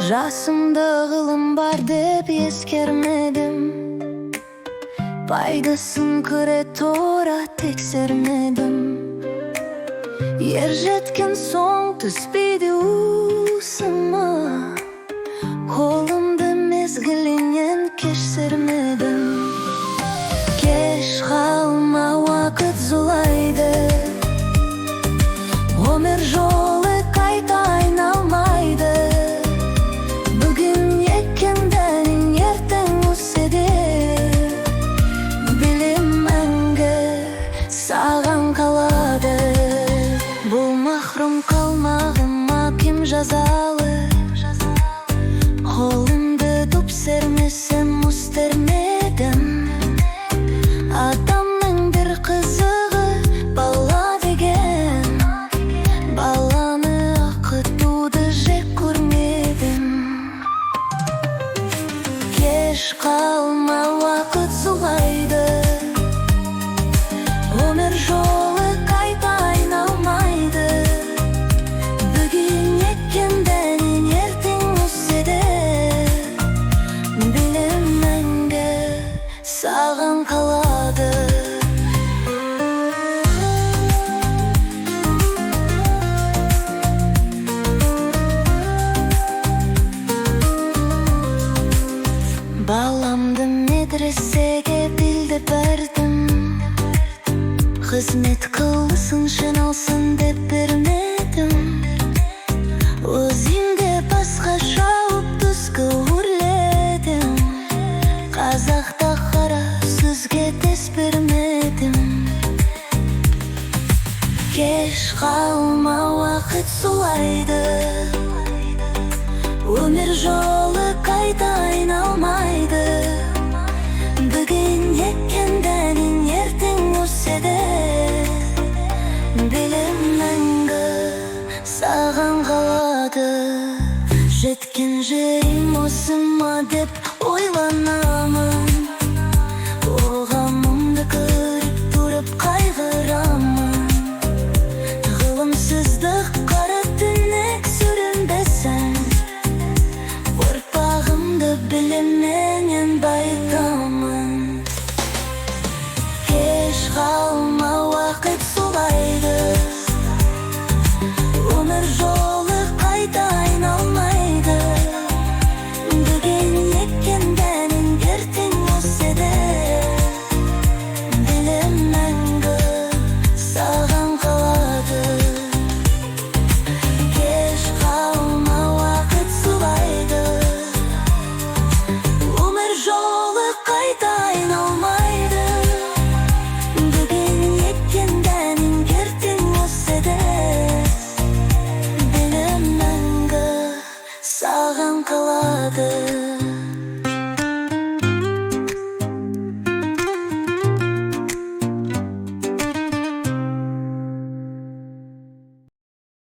Жасымда ғылым бар деп ескермедім, пайдасын көре тұра тексермедім. Ер жеткен соң түспейді уысыма, қолымды мезгілінен кешірмедім. Кеш қалма, уақыт зулайды, өмір жолы қайта айналмайды. Бүгін екендігін ертең өседі, білем мәңгі саған қалады. Бұл махрұм қалмағыма кім жазалы, қолымды туп сермесем өстермедім. Адамның бір қызығы бала деген, баланы ақытуды жек көрмедім. Кеш қалма, уақыт зулайды, өмір жолы қайта айналмайды. Бүгін екендігін ертең өседі, білем мәңгі саған қалады. Баламды медресеге білді бәрдім, қызмет қылсын жиналсын деп бермедім. Өзіңде басқа жауып түскі өрледім, қазақта қара сөзге дес бермедім. Кеш қалма, уақыт зулайды, өмір жолы қайта айналмайды. Бүгін екендігін ертең өседі, білем мәңгі саған қалады. Жеткен жерім осы ма деп ойланамын, қоғамымды көріп тұрып қайғырамын. Ғылымсыздық қара түнек сүрінбесін, ұрпағымды білімменен байытамын. Кеш қалма, уақыт зулайды, өмір жолы қайта айналмайды. Бүгін екендігін ертең өседі, білем мәңгі саған қалады. Кеш қалма, уақыт зулайды, өмір жолы қайта айналмайды. Бүгін екендігін ертең өседі, білем мәңгі саған қалады.